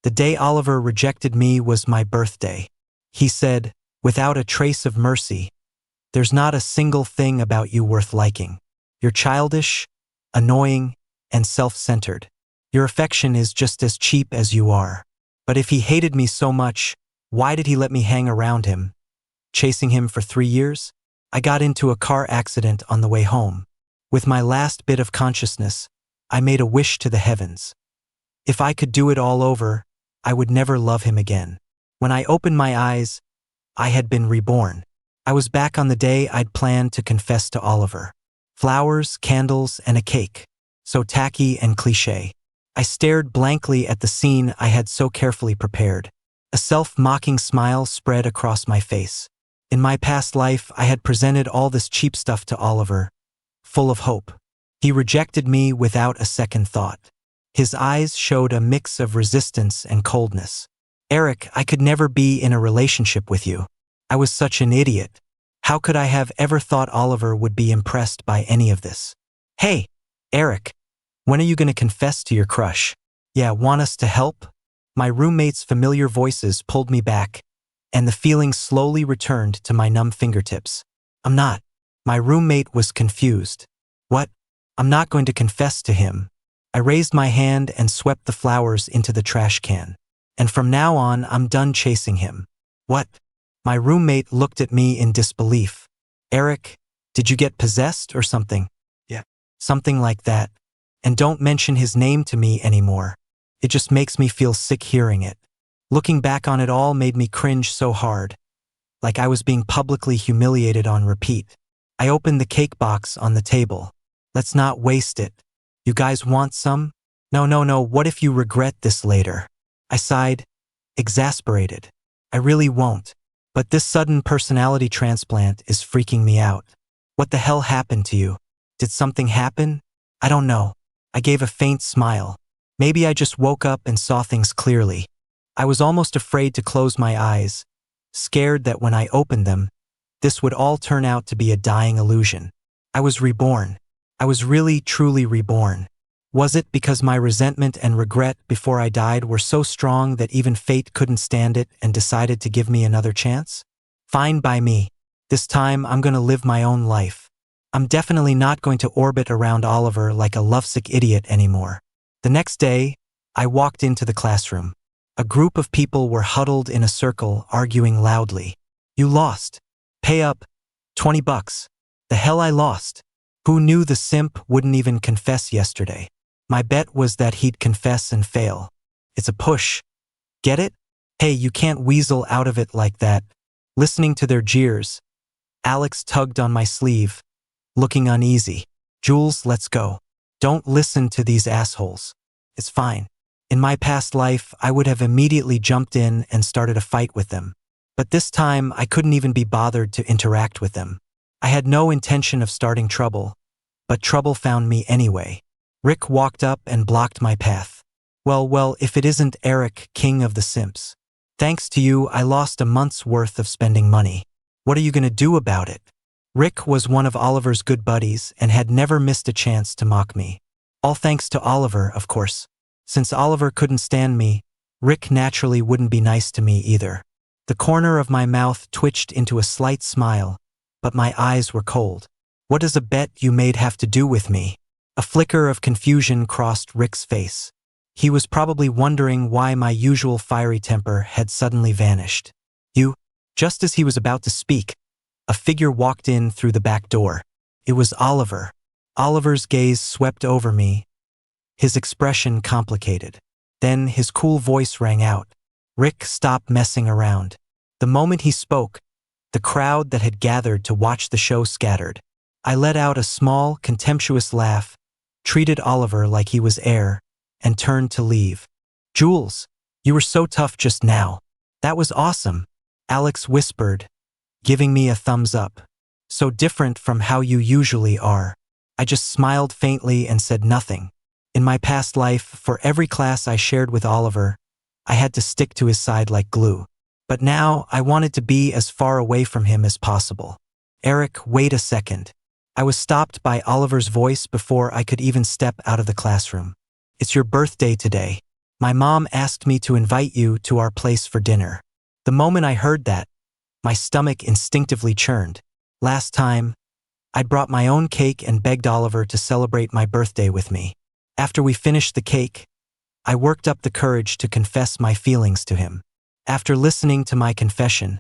The day Oliver rejected me was my birthday. He said, without a trace of mercy, "There's not a single thing about you worth liking. You're childish, annoying, and self-centered. Your affection is just as cheap as you are." But if he hated me so much, why did he let me hang around him, chasing him for 3 years? I got into a car accident on the way home. With my last bit of consciousness, I made a wish to the heavens. If I could do it all over, I would never love him again. When I opened my eyes, I had been reborn. I was back on the day I'd planned to confess to Oliver. Flowers, candles, and a cake. So tacky and cliché. I stared blankly at the scene I had so carefully prepared. A self-mocking smile spread across my face. In my past life, I had presented all this cheap stuff to Oliver, full of hope. He rejected me without a second thought. His eyes showed a mix of resistance and coldness. "Eric, I could never be in a relationship with you. I was such an idiot. How could I have ever thought Oliver would be impressed by any of this?" "Hey, Eric, when are you going to confess to your crush?" "Yeah, want us to help?" My roommate's familiar voices pulled me back, and the feeling slowly returned to my numb fingertips. "I'm not." My roommate was confused. "What? I'm not going to confess to him." I raised my hand and swept the flowers into the trash can. "And from now on, I'm done chasing him." "What?" My roommate looked at me in disbelief. "Eric, did you get possessed or something?" "Yeah, something like that. And don't mention his name to me anymore. It just makes me feel sick hearing it." Looking back on it all made me cringe so hard, like I was being publicly humiliated on repeat. I opened the cake box on the table. "Let's not waste it. You guys want some?" No, what if you regret this later?" I sighed, exasperated. "I really won't. But this sudden personality transplant is freaking me out." "What the hell happened to you? Did something happen?" "I don't know." I gave a faint smile. Maybe I just woke up and saw things clearly. I was almost afraid to close my eyes, scared that when I opened them, this would all turn out to be a dying illusion. I was reborn. I was really, truly reborn. Was it because my resentment and regret before I died were so strong that even fate couldn't stand it and decided to give me another chance? Fine by me. This time I'm going to live my own life. I'm definitely not going to orbit around Oliver like a lovesick idiot anymore. The next day, I walked into the classroom. A group of people were huddled in a circle, arguing loudly. "You lost. Pay up. $20. The hell I lost. Who knew the simp wouldn't even confess yesterday? My bet was that he'd confess and fail. It's a push. Get it? Hey, you can't weasel out of it like that." Listening to their jeers, Alex tugged on my sleeve, looking uneasy. "Jules, let's go. Don't listen to these assholes. It's fine." In my past life, I would have immediately jumped in and started a fight with them. But this time, I couldn't even be bothered to interact with them. I had no intention of starting trouble, but trouble found me anyway. Rick walked up and blocked my path. Well, if it isn't Eric, king of the simps. "Thanks to you, I lost a month's worth of spending money. What are you going to do about it?" Rick was one of Oliver's good buddies and had never missed a chance to mock me. All thanks to Oliver, of course. Since Oliver couldn't stand me, Rick naturally wouldn't be nice to me either. The corner of my mouth twitched into a slight smile, but my eyes were cold. "What does a bet you made have to do with me?" A flicker of confusion crossed Rick's face. He was probably wondering why my usual fiery temper had suddenly vanished. "You?" Just as he was about to speak, a figure walked in through the back door. It was Oliver. Oliver's gaze swept over me, his expression complicated. Then his cool voice rang out. "Rick, stop messing around." The moment he spoke, the crowd that had gathered to watch the show scattered. I let out a small, contemptuous laugh, treated Oliver like he was air, and turned to leave. "Jules, you were so tough just now. That was awesome," Alex whispered, giving me a thumbs up. "So different from how you usually are." I just smiled faintly and said nothing. In my past life, for every class I shared with Oliver, I had to stick to his side like glue. But now, I wanted to be as far away from him as possible. "Eric, wait a second." I was stopped by Oliver's voice before I could even step out of the classroom. "It's your birthday today." My mom asked me to invite you to our place for dinner. The moment I heard that, my stomach instinctively churned. Last time, I'd brought my own cake and begged Oliver to celebrate my birthday with me. After we finished the cake, I worked up the courage to confess my feelings to him. After listening to my confession,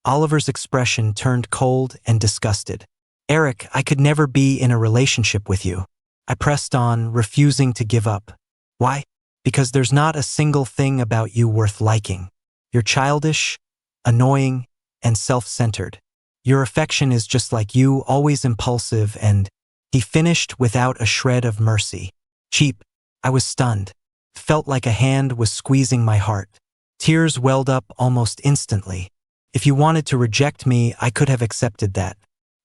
Oliver's expression turned cold and disgusted. Eric, I could never be in a relationship with you. I pressed on, refusing to give up. Why? Because there's not a single thing about you worth liking. You're childish, annoying, and self-centered. Your affection is just like you, always impulsive, and he finished without a shred of mercy. Cheap. I was stunned. Felt like a hand was squeezing my heart. Tears welled up almost instantly. If you wanted to reject me, I could have accepted that.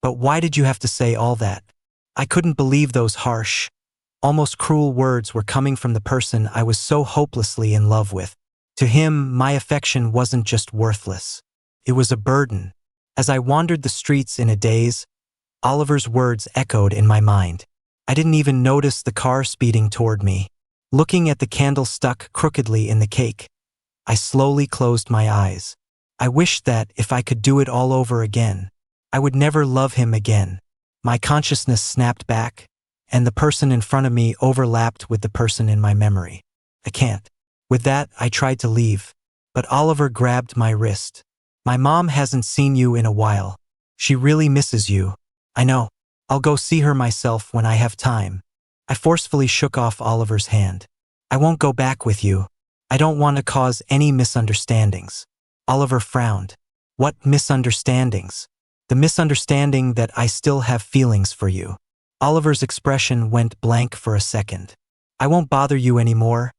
But why did you have to say all that? I couldn't believe those harsh, almost cruel words were coming from the person I was so hopelessly in love with. To him, my affection wasn't just worthless. It was a burden. As I wandered the streets in a daze, Oliver's words echoed in my mind. I didn't even notice the car speeding toward me. Looking at the candle stuck crookedly in the cake, I slowly closed my eyes. I wished that, if I could do it all over again, I would never love him again. My consciousness snapped back, and the person in front of me overlapped with the person in my memory. I can't. With that, I tried to leave, but Oliver grabbed my wrist. My mom hasn't seen you in a while. She really misses you. I know. I'll go see her myself when I have time. I forcefully shook off Oliver's hand. I won't go back with you. I don't want to cause any misunderstandings. Oliver frowned. What misunderstandings? The misunderstanding that I still have feelings for you. Oliver's expression went blank for a second. I won't bother you anymore,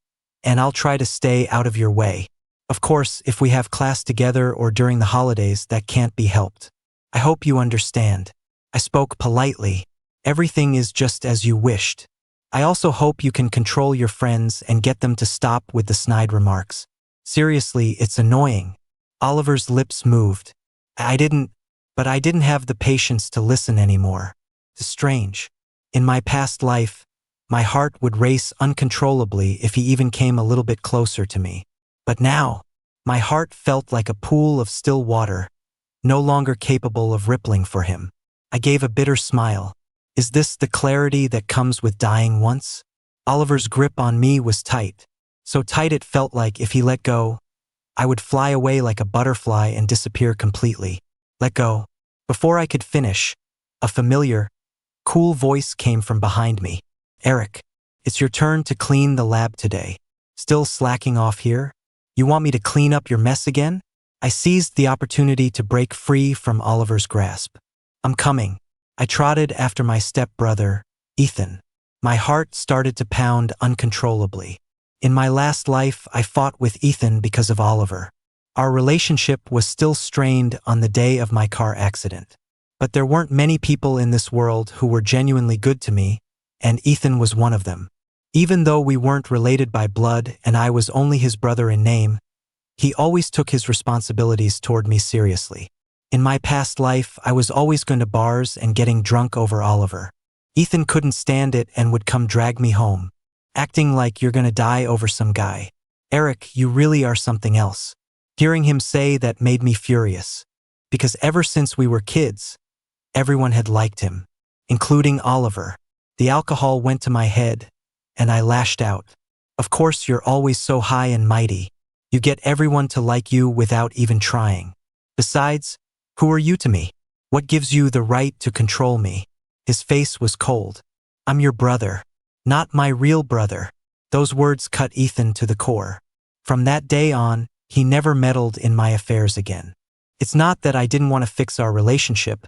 and I'll try to stay out of your way. Of course, if we have class together or during the holidays, that can't be helped. I hope you understand. I spoke politely. Everything is just as you wished. I also hope you can control your friends and get them to stop with the snide remarks. Seriously, it's annoying. Oliver's lips moved. I didn't have the patience to listen anymore. It's strange. In my past life, my heart would race uncontrollably if he even came a little bit closer to me. But now, my heart felt like a pool of still water, no longer capable of rippling for him. I gave a bitter smile. Is this the clarity that comes with dying once? Oliver's grip on me was tight. So tight it felt like if he let go, I would fly away like a butterfly and disappear completely. Let go. Before I could finish, a familiar, cool voice came from behind me. Eric, it's your turn to clean the lab today. Still slacking off here? You want me to clean up your mess again? I seized the opportunity to break free from Oliver's grasp. I'm coming. I trotted after my stepbrother, Ethan. My heart started to pound uncontrollably. In my last life, I fought with Ethan because of Oliver. Our relationship was still strained on the day of my car accident. But there weren't many people in this world who were genuinely good to me, and Ethan was one of them. Even though we weren't related by blood and I was only his brother in name, he always took his responsibilities toward me seriously. In my past life, I was always going to bars and getting drunk over Oliver. Ethan couldn't stand it and would come drag me home, acting like you're going to die over some guy. Eric, you really are something else. Hearing him say that made me furious, because ever since we were kids, everyone had liked him, including Oliver. The alcohol went to my head, and I lashed out. Of course, you're always so high and mighty. You get everyone to like you without even trying. Besides, who are you to me? What gives you the right to control me? His face was cold. I'm your brother, not my real brother. Those words cut Ethan to the core. From that day on, he never meddled in my affairs again. It's not that I didn't want to fix our relationship,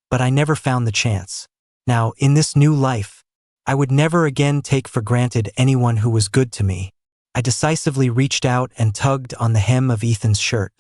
but I never found the chance. Now, in this new life, I would never again take for granted anyone who was good to me. I decisively reached out and tugged on the hem of Ethan's shirt.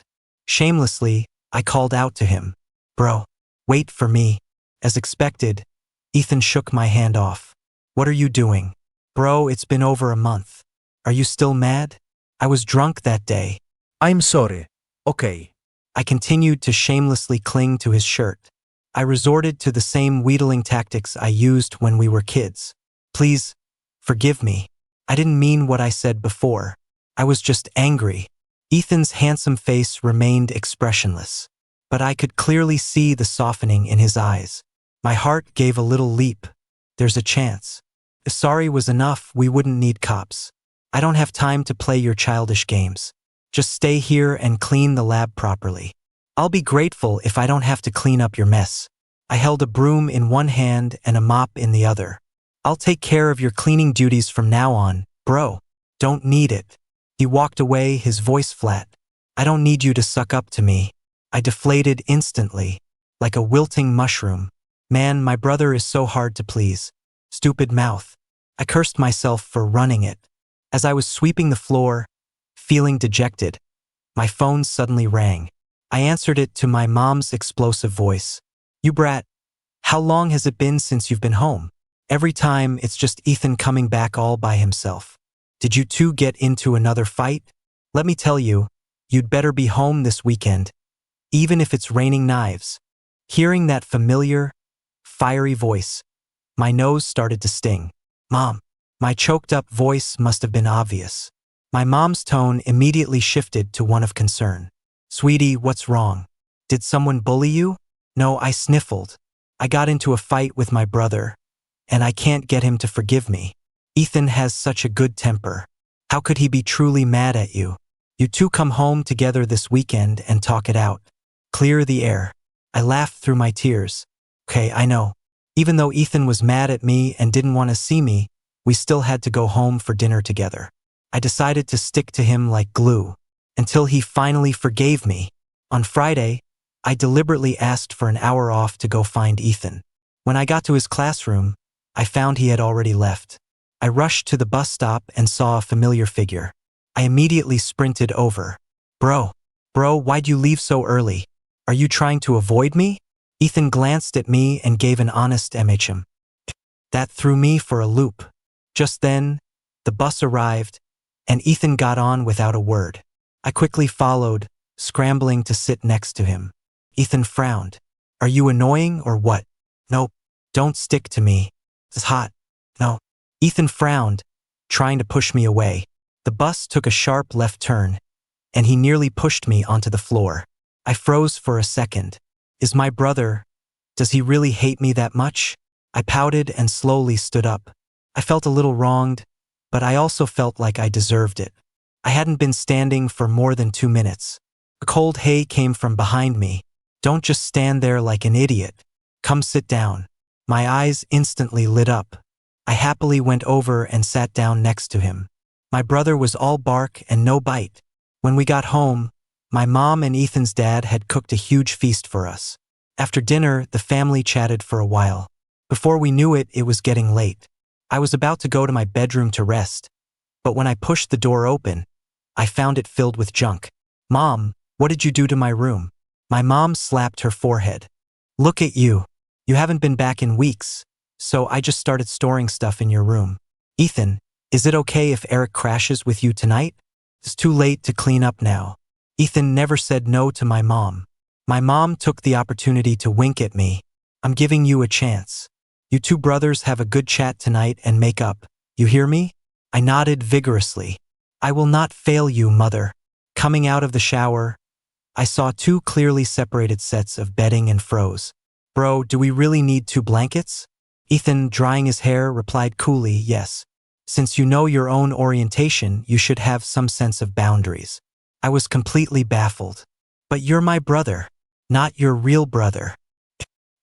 Shamelessly, I called out to him. Bro, wait for me. As expected, Ethan shook my hand off. What are you doing? Bro, it's been over a month. Are you still mad? I was drunk that day. I'm sorry. Okay. I continued to shamelessly cling to his shirt. I resorted to the same wheedling tactics I used when we were kids. Please, forgive me. I didn't mean what I said before. I was just angry. Ethan's handsome face remained expressionless, but I could clearly see the softening in his eyes. My heart gave a little leap. There's a chance. If sorry was enough, we wouldn't need cops. I don't have time to play your childish games. Just stay here and clean the lab properly. I'll be grateful if I don't have to clean up your mess. I held a broom in one hand and a mop in the other. I'll take care of your cleaning duties from now on, bro. Don't need it. He walked away, his voice flat. I don't need you to suck up to me. I deflated instantly, like a wilting mushroom. Man, my brother is so hard to please. Stupid mouth. I cursed myself for running it. As I was sweeping the floor, feeling dejected, my phone suddenly rang. I answered it to my mom's explosive voice. You brat, how long has it been since you've been home? Every time it's just Ethan coming back all by himself. Did you two get into another fight? Let me tell you, you'd better be home this weekend, even if it's raining knives. Hearing that familiar, fiery voice, my nose started to sting. Mom. My choked up voice must have been obvious. My mom's tone immediately shifted to one of concern. Sweetie, what's wrong? Did someone bully you? No, I sniffled. I got into a fight with my brother, and I can't get him to forgive me. Ethan has such a good temper. How could he be truly mad at you? You two come home together this weekend and talk it out. Clear the air. I laughed through my tears. Okay, I know. Even though Ethan was mad at me and didn't want to see me, we still had to go home for dinner together. I decided to stick to him like glue, until he finally forgave me. On Friday, I deliberately asked for an hour off to go find Ethan. When I got to his classroom, I found he had already left. I rushed to the bus stop and saw a familiar figure. I immediately sprinted over. Bro, why'd you leave so early? Are you trying to avoid me? Ethan glanced at me and gave an honest MHM. That threw me for a loop. Just then, the bus arrived, and Ethan got on without a word. I quickly followed, scrambling to sit next to him. Ethan frowned. Are you annoying or what? Nope, don't stick to me. It's hot. No. Ethan frowned, trying to push me away. The bus took a sharp left turn, and he nearly pushed me onto the floor. I froze for a second. Is my brother, does he really hate me that much? I pouted and slowly stood up. I felt a little wronged, but I also felt like I deserved it. I hadn't been standing for more than 2 minutes. A cold hey came from behind me. Don't just stand there like an idiot. Come sit down. My eyes instantly lit up. I happily went over and sat down next to him. My brother was all bark and no bite. When we got home, my mom and Ethan's dad had cooked a huge feast for us. After dinner, the family chatted for a while. Before we knew it, it was getting late. I was about to go to my bedroom to rest, but when I pushed the door open, I found it filled with junk. Mom, what did you do to my room? My mom slapped her forehead. Look at you. You haven't been back in weeks, so I just started storing stuff in your room. Ethan, is it okay if Eric crashes with you tonight? It's too late to clean up now. Ethan never said no to my mom. My mom took the opportunity to wink at me. I'm giving you a chance. You two brothers have a good chat tonight and make up. You hear me? I nodded vigorously. I will not fail you, mother. Coming out of the shower, I saw 2 clearly separated sets of bedding and froze. Bro, do we really need 2 blankets? Ethan, drying his hair, replied coolly, yes. Since you know your own orientation, you should have some sense of boundaries. I was completely baffled. But you're my brother, not your real brother.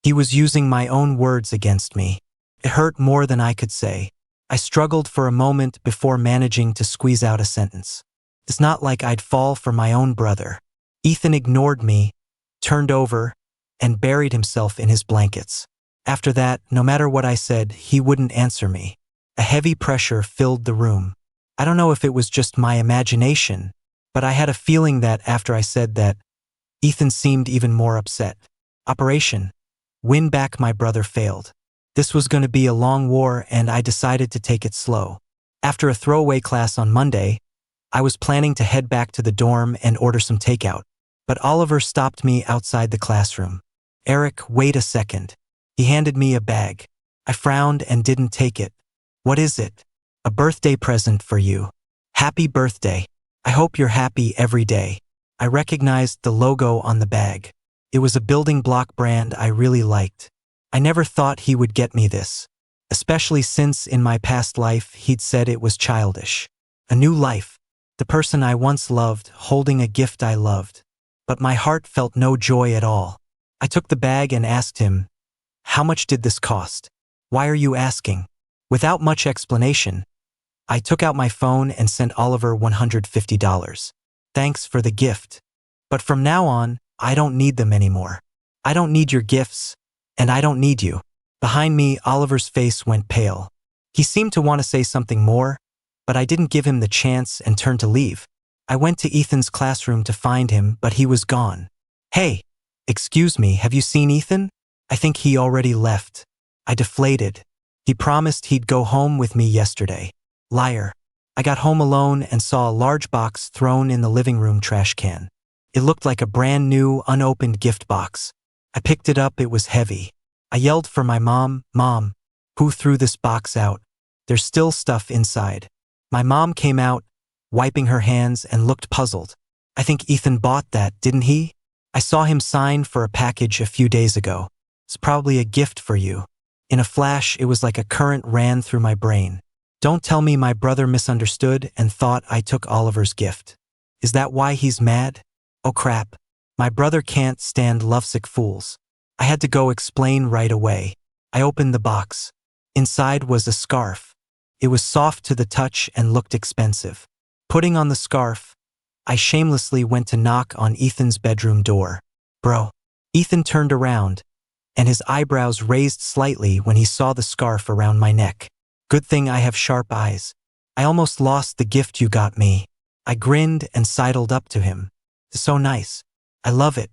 He was using my own words against me. It hurt more than I could say. I struggled for a moment before managing to squeeze out a sentence. It's not like I'd fall for my own brother. Ethan ignored me, turned over, and buried himself in his blankets. After that, no matter what I said, he wouldn't answer me. A heavy pressure filled the room. I don't know if it was just my imagination, but I had a feeling that after I said that, Ethan seemed even more upset. Operation Win Back My Brother failed. This was going to be a long war, and I decided to take it slow. After a throwaway class on Monday, I was planning to head back to the dorm and order some takeout, but Oliver stopped me outside the classroom. Eric, wait a second. He handed me a bag. I frowned and didn't take it. What is it? A birthday present for you. Happy birthday. I hope you're happy every day. I recognized the logo on the bag. It was a building block brand I really liked. I never thought he would get me this, especially since in my past life he'd said it was childish. A new life, the person I once loved holding a gift I loved. But my heart felt no joy at all. I took the bag and asked him, "How much did this cost? Why are you asking?" Without much explanation, I took out my phone and sent Oliver $150. "Thanks for the gift. But from now on, I don't need them anymore. I don't need your gifts, and I don't need you." Behind me, Oliver's face went pale. He seemed to want to say something more, but I didn't give him the chance and turned to leave. I went to Ethan's classroom to find him, but he was gone. "Hey, excuse me, have you seen Ethan? I think he already left." I deflated. He promised he'd go home with me yesterday. Liar. I got home alone and saw a large box thrown in the living room trash can. It looked like a brand new, unopened gift box. I picked it up, it was heavy. I yelled for my mom, "Mom, who threw this box out? There's still stuff inside." My mom came out, wiping her hands, and looked puzzled. "I think Ethan bought that, didn't he? I saw him sign for a package a few days ago. It's probably a gift for you." In a flash, it was like a current ran through my brain. Don't tell me my brother misunderstood and thought I took Oliver's gift. Is that why he's mad? Oh crap. My brother can't stand lovesick fools. I had to go explain right away. I opened the box. Inside was a scarf. It was soft to the touch and looked expensive. Putting on the scarf, I shamelessly went to knock on Ethan's bedroom door. "Bro." Ethan turned around, and his eyebrows raised slightly when he saw the scarf around my neck. "Good thing I have sharp eyes. I almost lost the gift you got me." I grinned and sidled up to him. "So nice. I love it."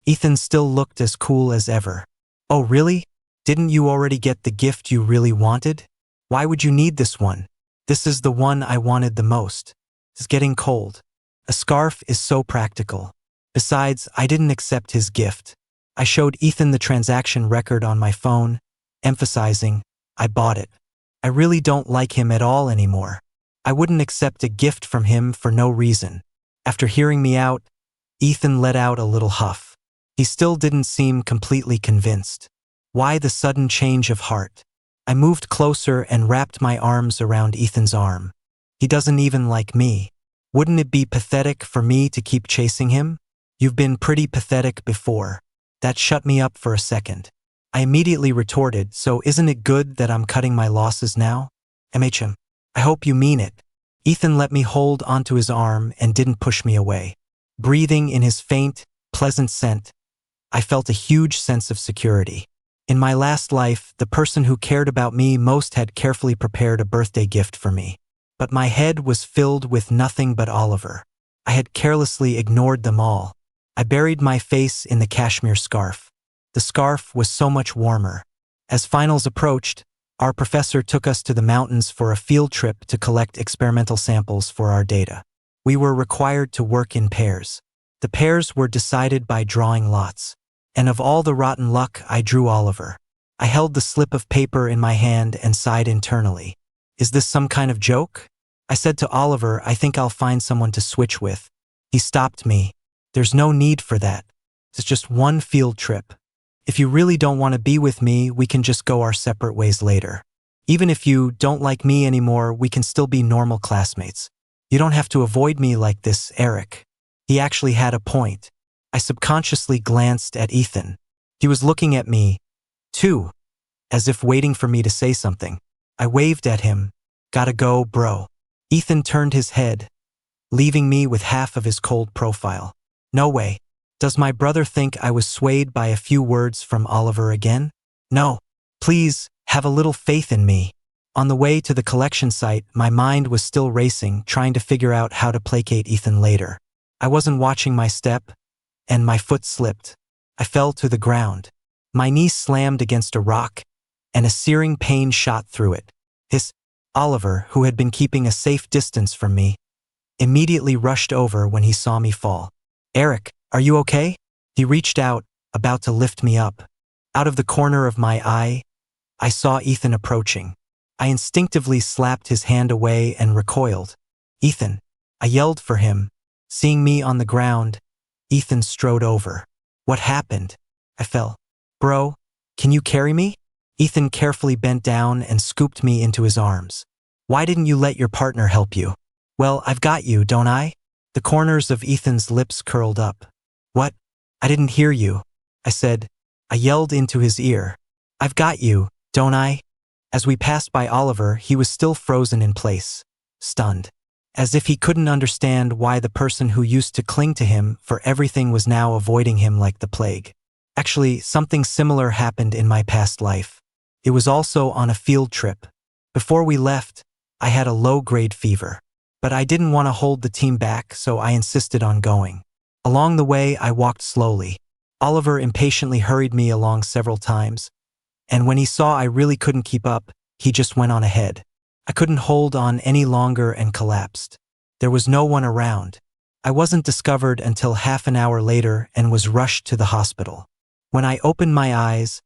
Ethan still looked as cool as ever. "Oh really? Didn't you already get the gift you really wanted? Why would you need this one? This is the one I wanted the most. It's getting cold. A scarf is so practical. Besides, I didn't accept his gift." I showed Ethan the transaction record on my phone, emphasizing, "I bought it. I really don't like him at all anymore. I wouldn't accept a gift from him for no reason." After hearing me out, Ethan let out a little huff. He still didn't seem completely convinced. Why the sudden change of heart? I moved closer and wrapped my arms around Ethan's arm. "He doesn't even like me. Wouldn't it be pathetic for me to keep chasing him? You've been pretty pathetic before." That shut me up for a second. I immediately retorted, "So isn't it good that I'm cutting my losses now? MHM, I hope you mean it." Ethan let me hold onto his arm and didn't push me away. Breathing in his faint, pleasant scent, I felt a huge sense of security. In my last life, the person who cared about me most had carefully prepared a birthday gift for me. But my head was filled with nothing but Oliver. I had carelessly ignored them all. I buried my face in the cashmere scarf. The scarf was so much warmer. As finals approached, our professor took us to the mountains for a field trip to collect experimental samples for our data. We were required to work in pairs. The pairs were decided by drawing lots. And of all the rotten luck, I drew Oliver. I held the slip of paper in my hand and sighed internally. Is this some kind of joke? I said to Oliver, "I think I'll find someone to switch with." He stopped me. "There's no need for that. It's just one field trip. If you really don't want to be with me, we can just go our separate ways later. Even if you don't like me anymore, we can still be normal classmates. You don't have to avoid me like this, Eric." He actually had a point. I subconsciously glanced at Ethan. He was looking at me, too, as if waiting for me to say something. I waved at him. "Gotta go, bro." Ethan turned his head, leaving me with half of his cold profile. No way. Does my brother think I was swayed by a few words from Oliver again? No. Please, have a little faith in me. On the way to the collection site, my mind was still racing, trying to figure out how to placate Ethan later. I wasn't watching my step, and my foot slipped. I fell to the ground. My knee slammed against a rock, and a searing pain shot through it. Oliver, who had been keeping a safe distance from me, immediately rushed over when he saw me fall. "Eric, are you okay?" He reached out, about to lift me up. Out of the corner of my eye, I saw Ethan approaching. I instinctively slapped his hand away and recoiled. "Ethan, I yelled for him. Seeing me on the ground, Ethan strode over. What happened? I fell. Bro, can you carry me? Ethan carefully bent down and scooped me into his arms. Why didn't you let your partner help you? Well, I've got you, don't I? The corners of Ethan's lips curled up. What? I didn't hear you, I said. I yelled into his ear. I've got you, don't I? As we passed by Oliver, he was still frozen in place, stunned. As if he couldn't understand why the person who used to cling to him for everything was now avoiding him like the plague. Actually, something similar happened in my past life. It was also on a field trip. Before we left, I had a low-grade fever. But I didn't want to hold the team back, so I insisted on going. Along the way, I walked slowly. Oliver impatiently hurried me along several times, and when he saw I really couldn't keep up, he just went on ahead. I couldn't hold on any longer and collapsed. There was no one around. I wasn't discovered until half an hour later and was rushed to the hospital. When I opened my eyes,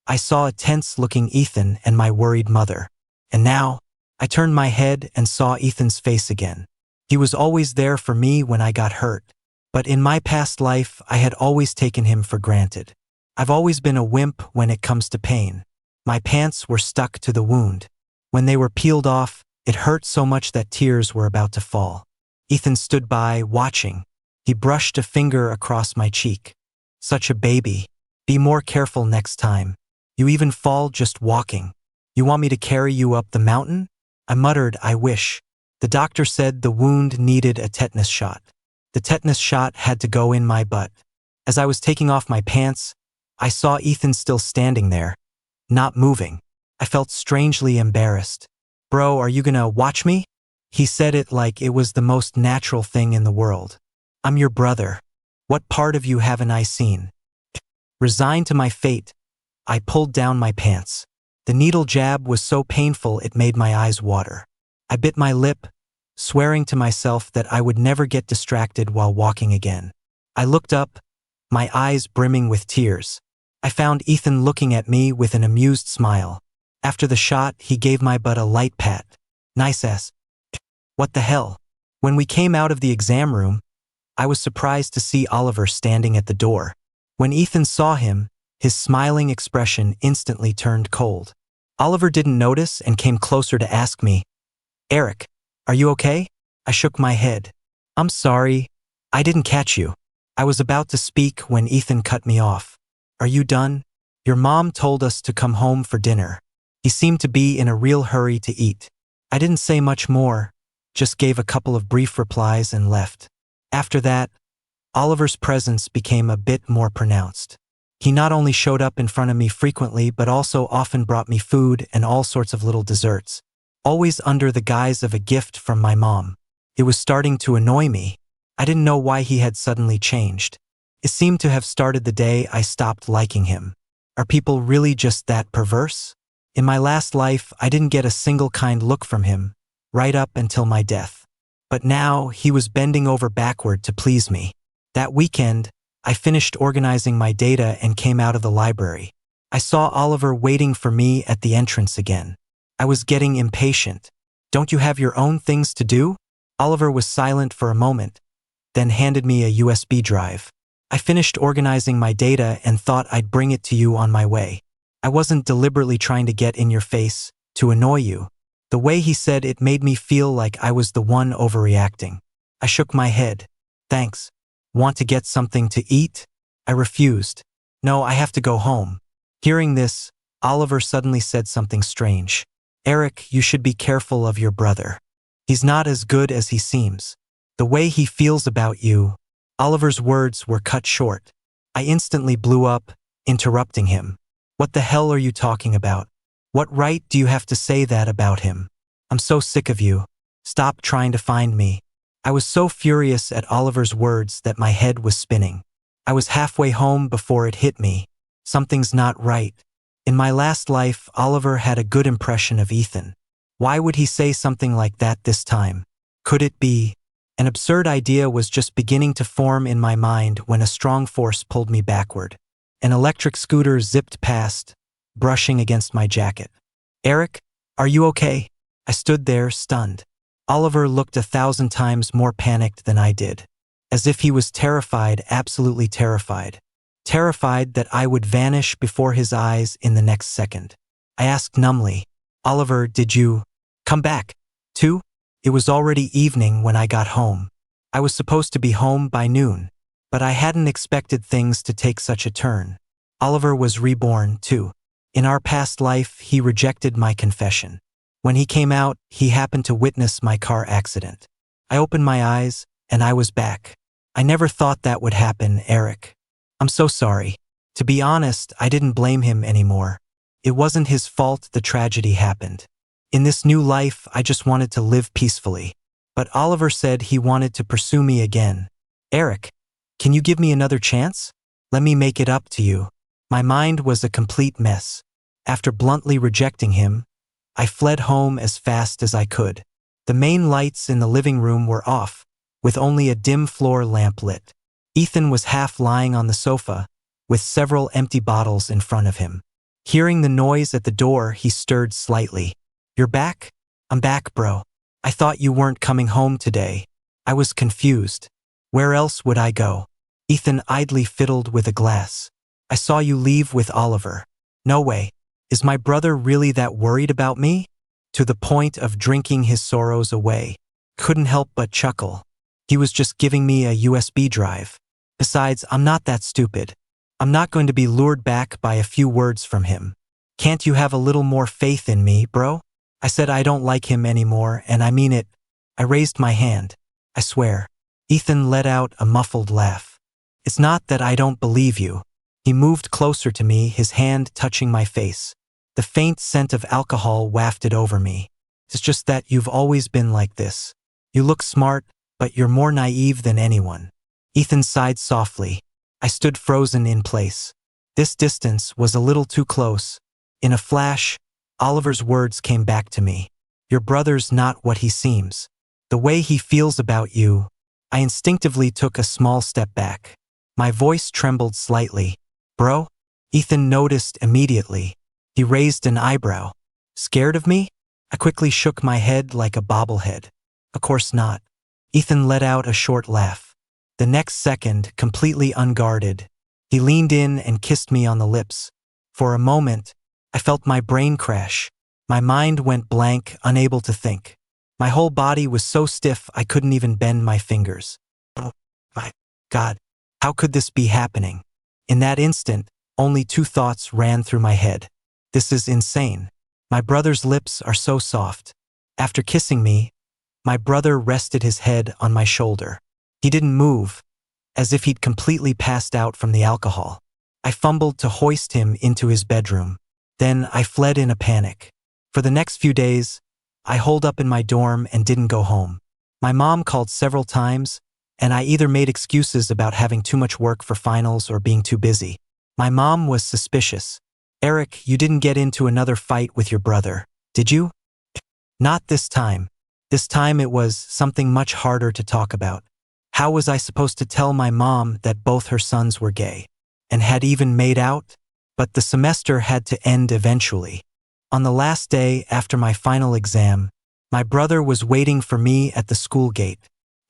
I saw a tense-looking Ethan and my worried mother. And now, I turned my head and saw Ethan's face again. He was always there for me when I got hurt. But in my past life, I had always taken him for granted. I've always been a wimp when it comes to pain. My pants were stuck to the wound. When they were peeled off, it hurt so much that tears were about to fall. Ethan stood by, watching. He brushed a finger across my cheek. Such a baby. Be more careful next time. You even fall just walking. You want me to carry you up the mountain? I muttered, I wish. The doctor said the wound needed a tetanus shot. The tetanus shot had to go in my butt. As I was taking off my pants, I saw Ethan still standing there, not moving. I felt strangely embarrassed. Bro, are you gonna watch me? He said it like it was the most natural thing in the world. I'm your brother. What part of you haven't I seen? Resigned to my fate, I pulled down my pants. The needle jab was so painful it made my eyes water. I bit my lip, swearing to myself that I would never get distracted while walking again. I looked up, my eyes brimming with tears. I found Ethan looking at me with an amused smile. After the shot, he gave my butt a light pat. Nice ass. What the hell? When we came out of the exam room, I was surprised to see Oliver standing at the door. When Ethan saw him, his smiling expression instantly turned cold. Oliver didn't notice and came closer to ask me, Eric, are you okay? I shook my head. I'm sorry, I didn't catch you. I was about to speak when Ethan cut me off. Are you done? Your mom told us to come home for dinner. He seemed to be in a real hurry to eat. I didn't say much more, just gave a couple of brief replies and left. After that, Oliver's presence became a bit more pronounced. He not only showed up in front of me frequently but also often brought me food and all sorts of little desserts, always under the guise of a gift from my mom. It was starting to annoy me. I didn't know why he had suddenly changed. It seemed to have started the day I stopped liking him. Are people really just that perverse? In my last life, I didn't get a single kind look from him, right up until my death. But now, he was bending over backward to please me. That weekend, I finished organizing my data and came out of the library. I saw Oliver waiting for me at the entrance again. I was getting impatient. Don't you have your own things to do? Oliver was silent for a moment, then handed me a USB drive. I finished organizing my data and thought I'd bring it to you on my way. I wasn't deliberately trying to get in your face, to annoy you. The way he said it made me feel like I was the one overreacting. I shook my head. Thanks. Want to get something to eat? I refused. No, I have to go home. Hearing this, Oliver suddenly said something strange. Eric, you should be careful of your brother. He's not as good as he seems. The way he feels about you. Oliver's words were cut short. I instantly blew up, interrupting him. What the hell are you talking about? What right do you have to say that about him? I'm so sick of you. Stop trying to find me. I was so furious at Oliver's words that my head was spinning. I was halfway home before it hit me. Something's not right. In my last life, Oliver had a good impression of Ethan. Why would he say something like that this time? Could it be? An absurd idea was just beginning to form in my mind when a strong force pulled me backward. An electric scooter zipped past, brushing against my jacket. Eric, are you okay? I stood there, stunned. Oliver looked 1,000 times more panicked than I did. As if he was terrified, absolutely terrified. Terrified that I would vanish before his eyes in the next second. I asked numbly, "Oliver, did you come back, too?" It was already evening when I got home. I was supposed to be home by noon, but I hadn't expected things to take such a turn. Oliver was reborn, too. In our past life, he rejected my confession. When he came out, he happened to witness my car accident. I opened my eyes, and I was back. I never thought that would happen, Eric. I'm so sorry. To be honest, I didn't blame him anymore. It wasn't his fault the tragedy happened. In this new life, I just wanted to live peacefully. But Oliver said he wanted to pursue me again. Eric, can you give me another chance? Let me make it up to you. My mind was a complete mess. After bluntly rejecting him, I fled home as fast as I could. The main lights in the living room were off, with only a dim floor lamp lit. Ethan was half lying on the sofa, with several empty bottles in front of him. Hearing the noise at the door, he stirred slightly. "You're back?" "I'm back, bro. I thought you weren't coming home today." I was confused. Where else would I go? Ethan idly fiddled with a glass. "I saw you leave with Oliver." "No way. Is my brother really that worried about me?" To the point of drinking his sorrows away. Couldn't help but chuckle. He was just giving me a USB drive. Besides, I'm not that stupid. I'm not going to be lured back by a few words from him. Can't you have a little more faith in me, bro? I said I don't like him anymore, and I mean it. I raised my hand. I swear. Ethan let out a muffled laugh. It's not that I don't believe you. He moved closer to me, his hand touching my face. The faint scent of alcohol wafted over me. It's just that you've always been like this. You look smart, but you're more naive than anyone. Ethan sighed softly. I stood frozen in place. This distance was a little too close. In a flash, Oliver's words came back to me. Your brother's not what he seems. The way he feels about you. I instinctively took a small step back. My voice trembled slightly. Bro? Ethan noticed immediately. He raised an eyebrow. Scared of me? I quickly shook my head like a bobblehead. Of course not. Ethan let out a short laugh. The next second, completely unguarded, he leaned in and kissed me on the lips. For a moment, I felt my brain crash. My mind went blank, unable to think. My whole body was so stiff I couldn't even bend my fingers. Oh, my God, how could this be happening? In that instant, only two thoughts ran through my head. This is insane. My brother's lips are so soft. After kissing me, my brother rested his head on my shoulder. He didn't move, as if he'd completely passed out from the alcohol. I fumbled to hoist him into his bedroom. Then I fled in a panic. For the next few days, I holed up in my dorm and didn't go home. My mom called several times, and I either made excuses about having too much work for finals or being too busy. My mom was suspicious. Eric, you didn't get into another fight with your brother, did you? Not this time. This time it was something much harder to talk about. How was I supposed to tell my mom that both her sons were gay and had even made out? But the semester had to end eventually. On the last day after my final exam, my brother was waiting for me at the school gate.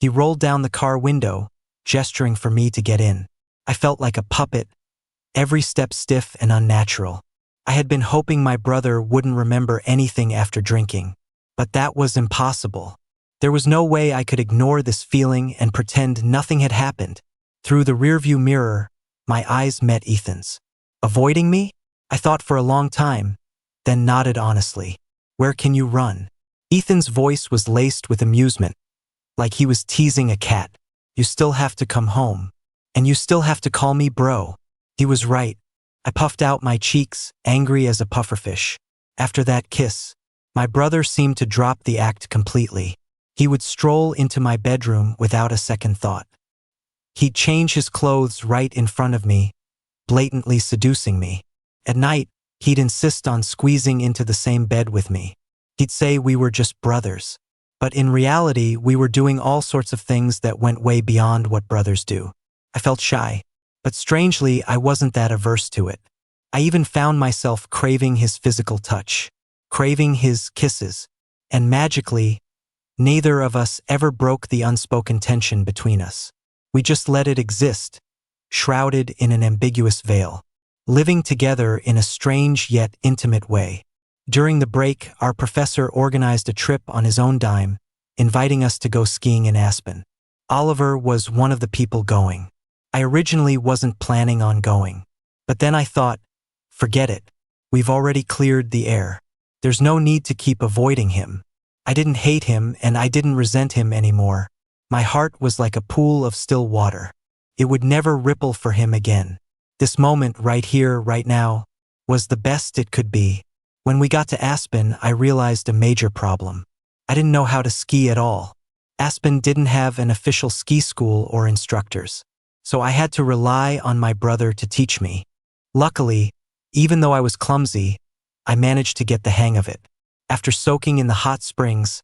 He rolled down the car window, gesturing for me to get in. I felt like a puppet, every step stiff and unnatural. I had been hoping my brother wouldn't remember anything after drinking, but that was impossible. There was no way I could ignore this feeling and pretend nothing had happened. Through the rearview mirror, my eyes met Ethan's. Avoiding me? I thought for a long time, then nodded honestly. Where can you run? Ethan's voice was laced with amusement, like he was teasing a cat. You still have to come home. And you still have to call me bro. He was right. I puffed out my cheeks, angry as a pufferfish. After that kiss, my brother seemed to drop the act completely. He would stroll into my bedroom without a second thought. He'd change his clothes right in front of me, blatantly seducing me. At night, he'd insist on squeezing into the same bed with me. He'd say we were just brothers. But in reality, we were doing all sorts of things that went way beyond what brothers do. I felt shy, but strangely, I wasn't that averse to it. I even found myself craving his physical touch, craving his kisses, and magically, Neither of us ever broke the unspoken tension between us. We just let it exist, shrouded in an ambiguous veil, living together in a strange yet intimate way. During the break, our professor organized a trip on his own dime, inviting us to go skiing in Aspen. Oliver was one of the people going. I originally wasn't planning on going. But then I thought, forget it. We've already cleared the air. There's no need to keep avoiding him. I didn't hate him and I didn't resent him anymore. My heart was like a pool of still water. It would never ripple for him again. This moment right here, right now, was the best it could be. When we got to Aspen, I realized a major problem. I didn't know how to ski at all. Aspen didn't have an official ski school or instructors, so I had to rely on my brother to teach me. Luckily, even though I was clumsy, I managed to get the hang of it. After soaking in the hot springs,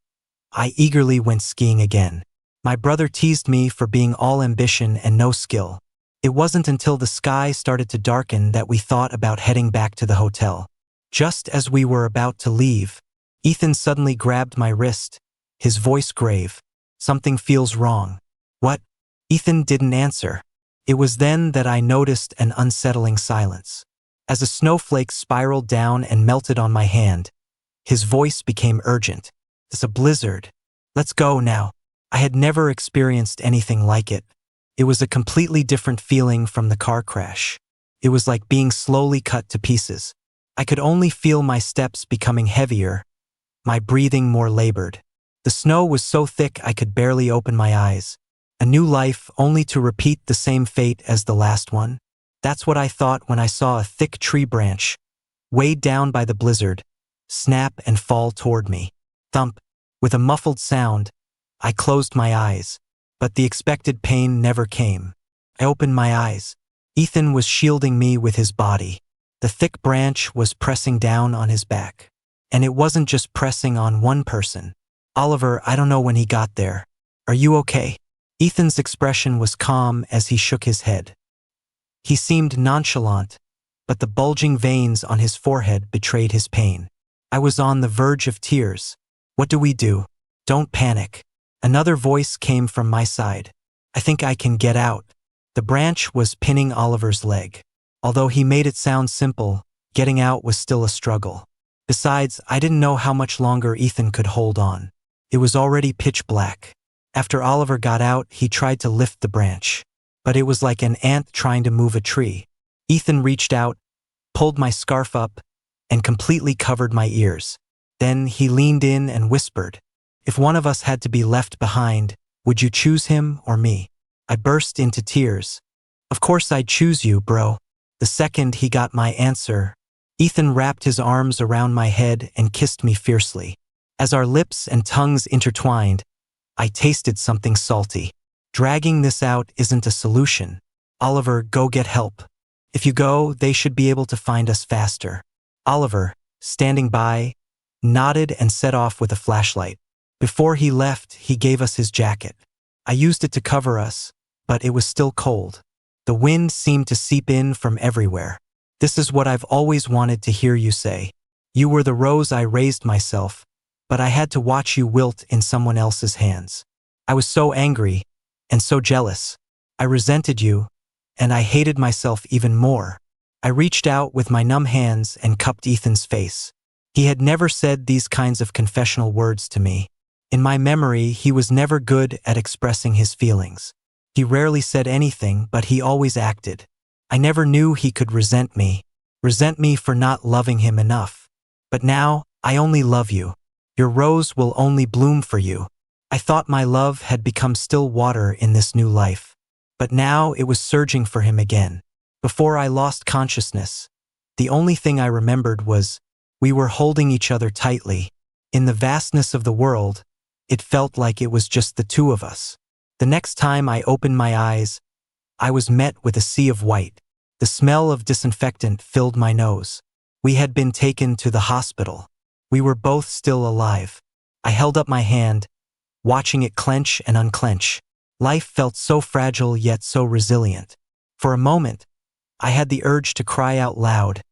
I eagerly went skiing again. My brother teased me for being all ambition and no skill. It wasn't until the sky started to darken that we thought about heading back to the hotel. Just as we were about to leave, Ethan suddenly grabbed my wrist, his voice grave. Something feels wrong. What? Ethan didn't answer. It was then that I noticed an unsettling silence. As a snowflake spiraled down and melted on my hand, his voice became urgent. It's a blizzard. Let's go now. I had never experienced anything like it. It was a completely different feeling from the car crash. It was like being slowly cut to pieces. I could only feel my steps becoming heavier, my breathing more labored. The snow was so thick I could barely open my eyes. A new life only to repeat the same fate as the last one. That's what I thought when I saw a thick tree branch, weighed down by the blizzard, snap and fall toward me. Thump. With a muffled sound, I closed my eyes, but the expected pain never came. I opened my eyes. Ethan was shielding me with his body. The thick branch was pressing down on his back. And it wasn't just pressing on one person. Oliver, I don't know when he got there. Are you okay? Ethan's expression was calm as he shook his head. He seemed nonchalant, but the bulging veins on his forehead betrayed his pain. I was on the verge of tears. What do we do? Don't panic. Another voice came from my side. I think I can get out. The branch was pinning Oliver's leg. Although he made it sound simple, getting out was still a struggle. Besides, I didn't know how much longer Ethan could hold on. It was already pitch black. After Oliver got out, he tried to lift the branch. But it was like an ant trying to move a tree. Ethan reached out, pulled my scarf up, and completely covered my ears. Then he leaned in and whispered, "If one of us had to be left behind, would you choose him or me?" I burst into tears. Of course I'd choose you, bro. The second he got my answer, Ethan wrapped his arms around my head and kissed me fiercely. As our lips and tongues intertwined, I tasted something salty. Dragging this out isn't a solution. Oliver, go get help. If you go, they should be able to find us faster. Oliver, standing by, nodded and set off with a flashlight. Before he left, he gave us his jacket. I used it to cover us, but it was still cold. The wind seemed to seep in from everywhere. This is what I've always wanted to hear you say. You were the rose I raised myself, but I had to watch you wilt in someone else's hands. I was so angry and so jealous. I resented you, and I hated myself even more. I reached out with my numb hands and cupped Ethan's face. He had never said these kinds of confessional words to me. In my memory, he was never good at expressing his feelings. He rarely said anything, but he always acted. I never knew he could resent me for not loving him enough. But now, I only love you. Your rose will only bloom for you. I thought my love had become still water in this new life. But now it was surging for him again. Before I lost consciousness, the only thing I remembered was we were holding each other tightly. In the vastness of the world, it felt like it was just the two of us. The next time I opened my eyes, I was met with a sea of white. The smell of disinfectant filled my nose. We had been taken to the hospital. We were both still alive. I held up my hand, watching it clench and unclench. Life felt so fragile yet so resilient. For a moment, I had the urge to cry out loud,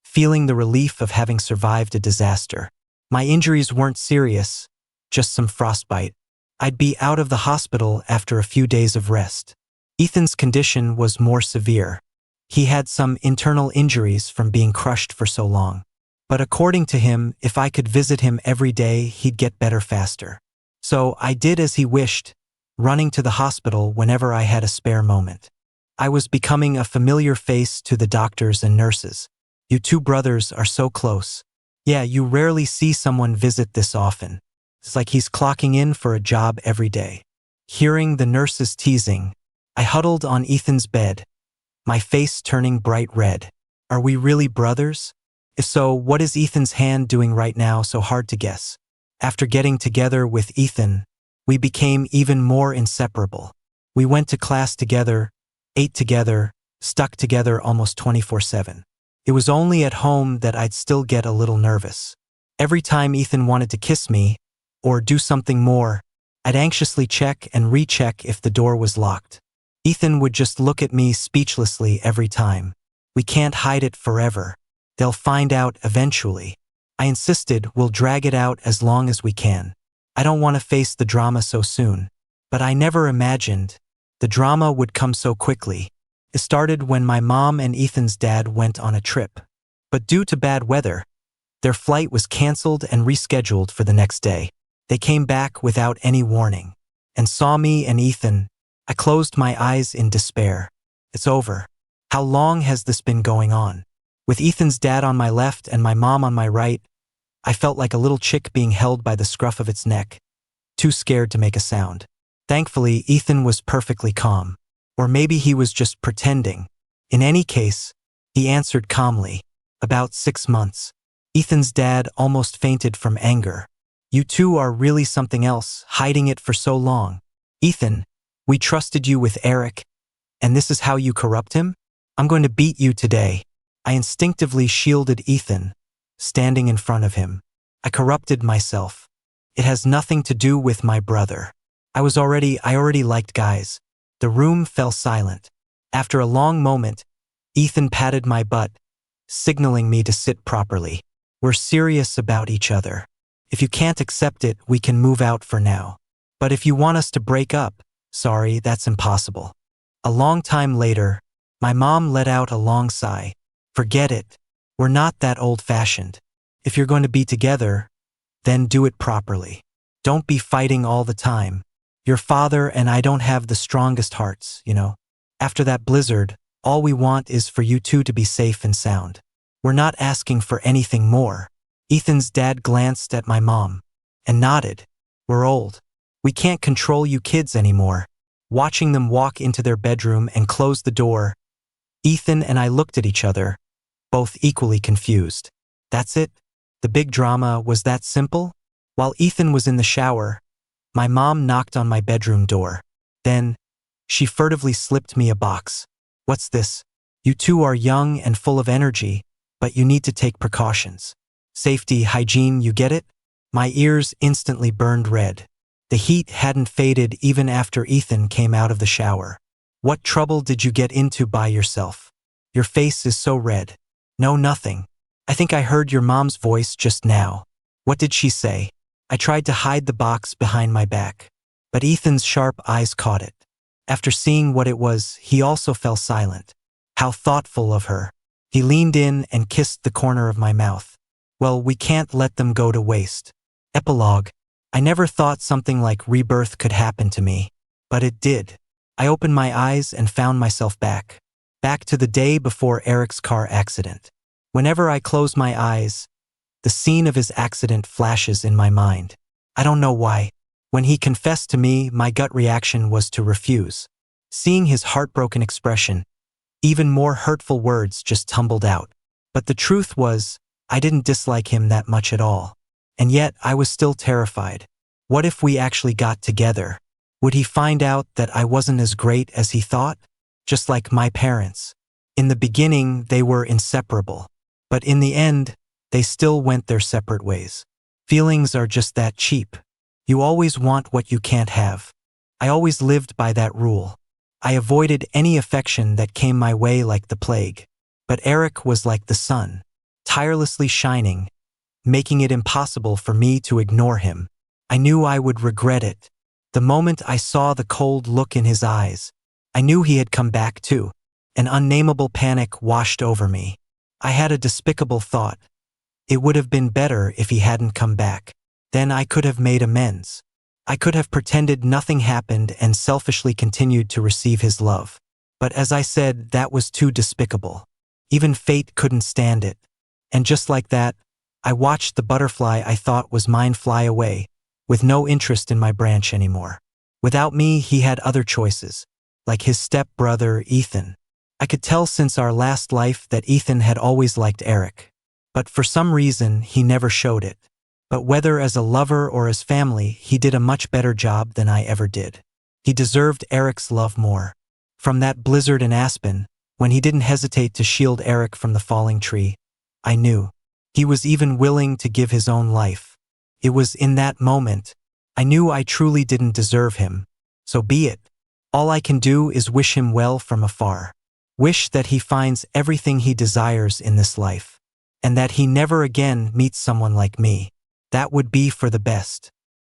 feeling the relief of having survived a disaster. My injuries weren't serious, just some frostbite. I'd be out of the hospital after a few days of rest. Ethan's condition was more severe. He had some internal injuries from being crushed for so long. But according to him, if I could visit him every day, he'd get better faster. So I did as he wished, running to the hospital whenever I had a spare moment. I was becoming a familiar face to the doctors and nurses. You two brothers are so close. Yeah, you rarely see someone visit this often. It's like he's clocking in for a job every day. Hearing the nurses teasing, I huddled on Ethan's bed, my face turning bright red. Are we really brothers? If so, what is Ethan's hand doing right now so hard to guess? After getting together with Ethan, we became even more inseparable. We went to class together, ate together, stuck together almost 24/7. It was only at home that I'd still get a little nervous. Every time Ethan wanted to kiss me, or do something more, I'd anxiously check and recheck if the door was locked. Ethan would just look at me speechlessly every time. We can't hide it forever. They'll find out eventually. I insisted we'll drag it out as long as we can. I don't want to face the drama so soon. But I never imagined the drama would come so quickly. It started when my mom and Ethan's dad went on a trip. But due to bad weather, their flight was canceled and rescheduled for the next day. They came back without any warning and saw me and Ethan. I closed my eyes in despair. It's over. How long has this been going on? With Ethan's dad on my left and my mom on my right, I felt like a little chick being held by the scruff of its neck, too scared to make a sound. Thankfully, Ethan was perfectly calm. Or maybe he was just pretending. In any case, he answered calmly. About 6 months. Ethan's dad almost fainted from anger. You two are really something else, hiding it for so long. Ethan, we trusted you with Eric, and this is how you corrupt him? I'm going to beat you today. I instinctively shielded Ethan, standing in front of him. I corrupted myself. It has nothing to do with my brother. I already liked guys. The room fell silent. After a long moment, Ethan patted my butt, signaling me to sit properly. We're serious about each other. If you can't accept it, we can move out for now. But if you want us to break up, sorry, that's impossible. A long time later, my mom let out a long sigh. Forget it. We're not that old-fashioned. If you're going to be together, then do it properly. Don't be fighting all the time. Your father and I don't have the strongest hearts, you know. After that blizzard, all we want is for you two to be safe and sound. We're not asking for anything more. Ethan's dad glanced at my mom and nodded. We're old. We can't control you kids anymore. Watching them walk into their bedroom and close the door, Ethan and I looked at each other, both equally confused. That's it? The big drama was that simple? While Ethan was in the shower, my mom knocked on my bedroom door. Then, she furtively slipped me a box. What's this? You two are young and full of energy, but you need to take precautions. Safety, hygiene, you get it? My ears instantly burned red. The heat hadn't faded even after Ethan came out of the shower. What trouble did you get into by yourself? Your face is so red. No, nothing. I think I heard your mom's voice just now. What did she say? I tried to hide the box behind my back, but Ethan's sharp eyes caught it. After seeing what it was, he also fell silent. How thoughtful of her. He leaned in and kissed the corner of my mouth. Well, we can't let them go to waste. Epilogue. I never thought something like rebirth could happen to me, but it did. I opened my eyes and found myself back to the day before Eric's car accident. Whenever I close my eyes, the scene of his accident flashes in my mind. I don't know why. When he confessed to me, my gut reaction was to refuse. Seeing his heartbroken expression, even more hurtful words just tumbled out. But the truth was, I didn't dislike him that much at all. And yet, I was still terrified. What if we actually got together? Would he find out that I wasn't as great as he thought? Just like my parents. In the beginning, they were inseparable. But in the end, they still went their separate ways. Feelings are just that cheap. You always want what you can't have. I always lived by that rule. I avoided any affection that came my way like the plague. But Eric was like the sun, tirelessly shining, making it impossible for me to ignore him. I knew I would regret it. The moment I saw the cold look in his eyes, I knew he had come back too. An unnameable panic washed over me. I had a despicable thought. It would have been better if he hadn't come back. Then I could have made amends. I could have pretended nothing happened and selfishly continued to receive his love. But as I said, that was too despicable. Even fate couldn't stand it. And just like that, I watched the butterfly I thought was mine fly away, with no interest in my branch anymore. Without me, he had other choices, like his step-brother, Ethan. I could tell since our last life that Ethan had always liked Eric. But for some reason, he never showed it. But whether as a lover or as family, he did a much better job than I ever did. He deserved Eric's love more. From that blizzard in Aspen, when he didn't hesitate to shield Eric from the falling tree, I knew. He was even willing to give his own life. It was in that moment, I knew I truly didn't deserve him. So be it. All I can do is wish him well from afar. Wish that he finds everything he desires in this life. And that he never again meets someone like me. That would be for the best.